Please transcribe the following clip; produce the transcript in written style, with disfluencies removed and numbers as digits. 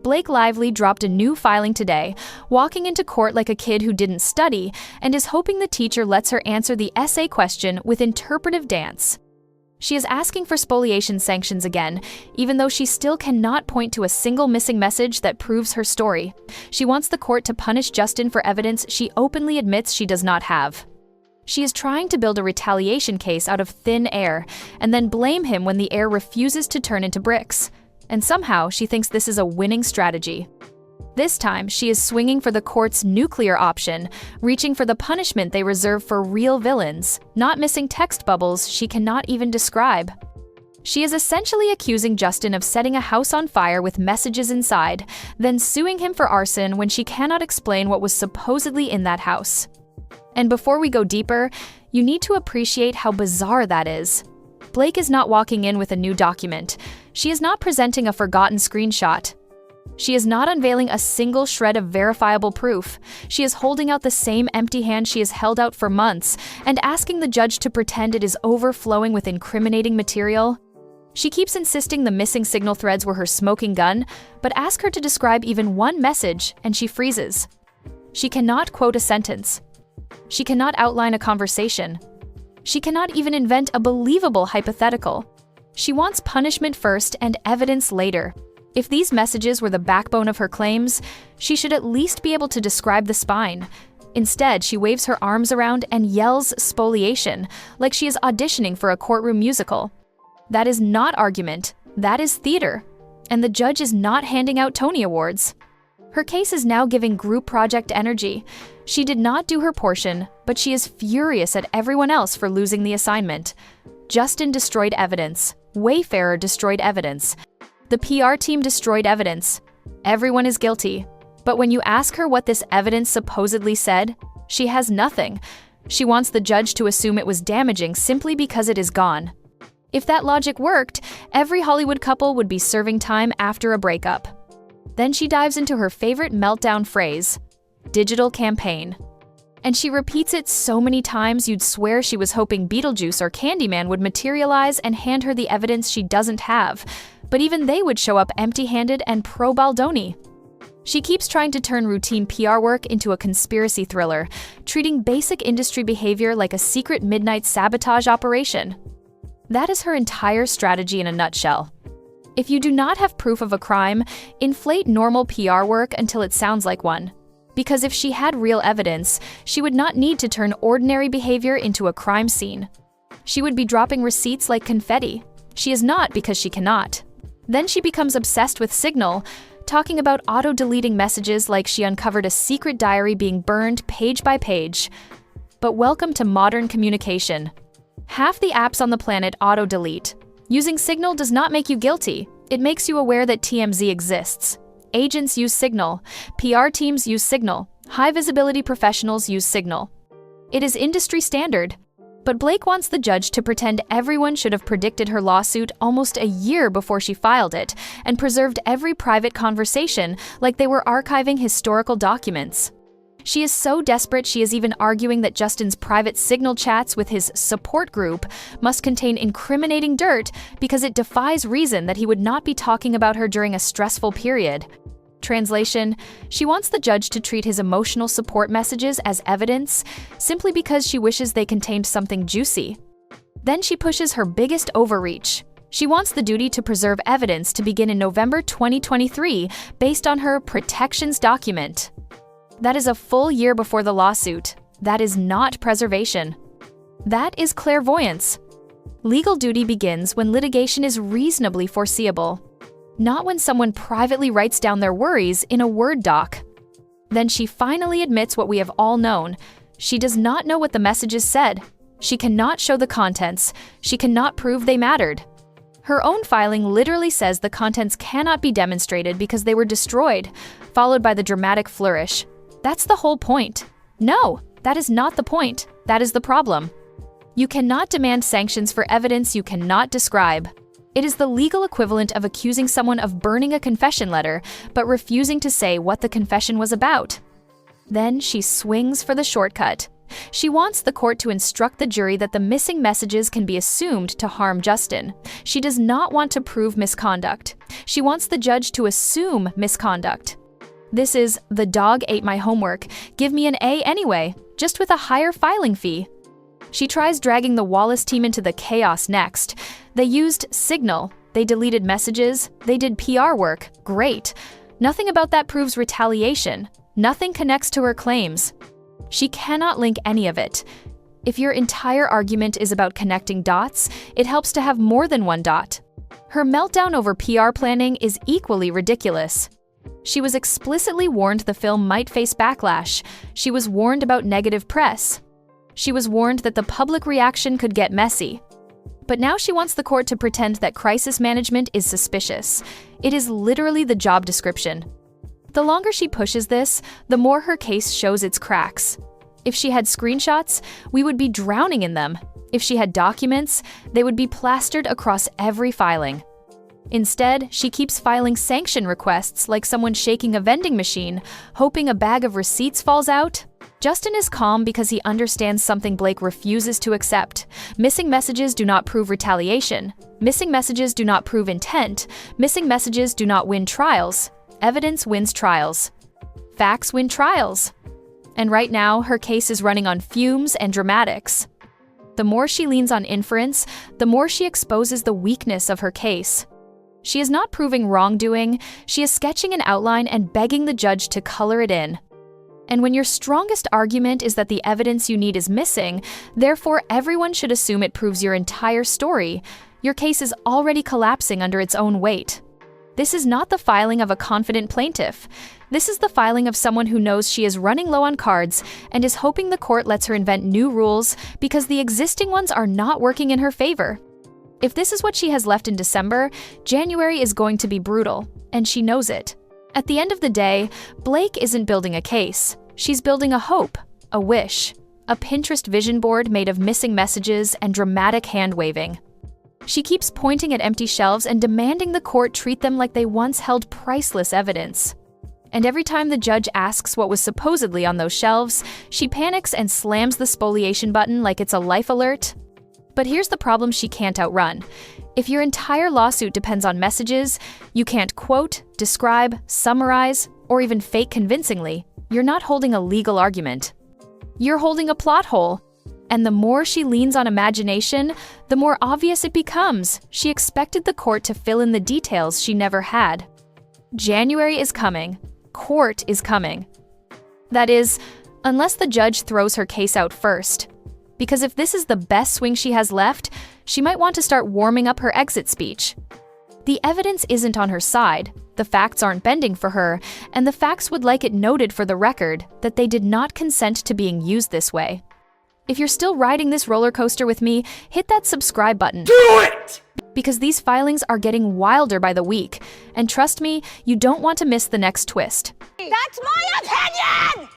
Blake Lively dropped a new filing today, walking into court like a kid who didn't study and is hoping the teacher lets her answer the essay question with interpretive dance. She is asking for spoliation sanctions again, even though she still cannot point to a single missing message that proves her story. She wants the court to punish Justin for evidence she openly admits she does not have. She is trying to build a retaliation case out of thin air and then blame him when the air refuses to turn into bricks. And somehow she thinks this is a winning strategy. This time, she is swinging for the court's nuclear option, reaching for the punishment they reserve for real villains, not missing text bubbles she cannot even describe. She is essentially accusing Justin of setting a house on fire with messages inside, then suing him for arson when she cannot explain what was supposedly in that house. And before we go deeper, you need to appreciate how bizarre that is. Blake is not walking in with a new document. She is not presenting a forgotten screenshot. She is not unveiling a single shred of verifiable proof. She is holding out the same empty hand she has held out for months and asking the judge to pretend it is overflowing with incriminating material. She keeps insisting the missing signal threads were her smoking gun, but ask her to describe even one message and she freezes. She cannot quote a sentence. She cannot outline a conversation. She cannot even invent a believable hypothetical. She wants punishment first and evidence later. If these messages were the backbone of her claims, she should at least be able to describe the spine. Instead, she waves her arms around and yells spoliation, like she is auditioning for a courtroom musical. That is not argument, that is theater. And the judge is not handing out Tony Awards. Her case is now giving group project energy. She did not do her portion, but she is furious at everyone else for losing the assignment. Justin destroyed evidence. Wayfarer destroyed evidence. The PR team destroyed evidence. Everyone is guilty. But when you ask her what this evidence supposedly said, she has nothing. She wants the judge to assume it was damaging simply because it is gone. If that logic worked, every Hollywood couple would be serving time after a breakup. Then she dives into her favorite meltdown phrase, digital campaign. And she repeats it so many times you'd swear she was hoping Beetlejuice or Candyman would materialize and hand her the evidence she doesn't have. But even they would show up empty-handed and pro-Baldoni. She keeps trying to turn routine PR work into a conspiracy thriller, treating basic industry behavior like a secret midnight sabotage operation. That is her entire strategy in a nutshell. If you do not have proof of a crime, inflate normal PR work until it sounds like one. Because if she had real evidence, she would not need to turn ordinary behavior into a crime scene. She would be dropping receipts like confetti. She is not because she cannot. Then she becomes obsessed with Signal, talking about auto-deleting messages like she uncovered a secret diary being burned page by page. But welcome to modern communication. Half the apps on the planet auto-delete. Using Signal does not make you guilty. It makes you aware that TMZ exists. Agents use Signal. PR teams use Signal. High-visibility professionals use Signal. It is industry standard. But Blake wants the judge to pretend everyone should have predicted her lawsuit almost a year before she filed it and preserved every private conversation like they were archiving historical documents. She is so desperate she is even arguing that Justin's private Signal chats with his support group must contain incriminating dirt because it defies reason that he would not be talking about her during a stressful period. Translation, she wants the judge to treat his emotional support messages as evidence simply because she wishes they contained something juicy. Then she pushes her biggest overreach. She wants the duty to preserve evidence to begin in November 2023 based on her protections document. That is a full year before the lawsuit. That is not preservation. That is clairvoyance. Legal duty begins when litigation is reasonably foreseeable. Not when someone privately writes down their worries in a Word doc. Then she finally admits what we have all known. She does not know what the messages said. She cannot show the contents. She cannot prove they mattered. Her own filing literally says the contents cannot be demonstrated because they were destroyed, followed by the dramatic flourish. That's the whole point. No, that is not the point. That is the problem. You cannot demand sanctions for evidence you cannot describe. It is the legal equivalent of accusing someone of burning a confession letter, but refusing to say what the confession was about. Then she swings for the shortcut. She wants the court to instruct the jury that the missing messages can be assumed to harm Justin. She does not want to prove misconduct. She wants the judge to assume misconduct. This is "the dog ate my homework, give me an A anyway," just with a higher filing fee. She tries dragging the Wallace team into the chaos next. They used Signal, they deleted messages, they did PR work, great. Nothing about that proves retaliation. Nothing connects to her claims. She cannot link any of it. If your entire argument is about connecting dots, it helps to have more than one dot. Her meltdown over PR planning is equally ridiculous. She was explicitly warned the film might face backlash. She was warned about negative press. She was warned that the public reaction could get messy. But now she wants the court to pretend that crisis management is suspicious. It is literally the job description. The longer she pushes this, the more her case shows its cracks. If she had screenshots, we would be drowning in them. If she had documents, they would be plastered across every filing. Instead, she keeps filing sanction requests like someone shaking a vending machine, hoping a bag of receipts falls out. Justin is calm because he understands something Blake refuses to accept. Missing messages do not prove retaliation. Missing messages do not prove intent. Missing messages do not win trials. Evidence wins trials. Facts win trials. And right now, her case is running on fumes and dramatics. The more she leans on inference, the more she exposes the weakness of her case. She is not proving wrongdoing, she is sketching an outline and begging the judge to color it in. And when your strongest argument is that the evidence you need is missing, therefore everyone should assume it proves your entire story, your case is already collapsing under its own weight. This is not the filing of a confident plaintiff. This is the filing of someone who knows she is running low on cards and is hoping the court lets her invent new rules because the existing ones are not working in her favor. If this is what she has left in December, January is going to be brutal, and she knows it. At the end of the day, Blake isn't building a case. She's building a hope, a wish, a Pinterest vision board made of missing messages and dramatic hand-waving. She keeps pointing at empty shelves and demanding the court treat them like they once held priceless evidence. And every time the judge asks what was supposedly on those shelves, she panics and slams the spoliation button like it's a life alert. But here's the problem she can't outrun. If your entire lawsuit depends on messages, you can't quote, describe, summarize, or even fake convincingly, you're not holding a legal argument. You're holding a plot hole. And the more she leans on imagination, the more obvious it becomes. She expected the court to fill in the details she never had. January is coming. Court is coming. That is, unless the judge throws her case out first. Because if this is the best swing she has left, she might want to start warming up her exit speech. The evidence isn't on her side, the facts aren't bending for her, and the facts would like it noted for the record that they did not consent to being used this way. If you're still riding this roller coaster with me, hit that subscribe button. Do it! Because these filings are getting wilder by the week, and trust me, you don't want to miss the next twist. That's my opinion!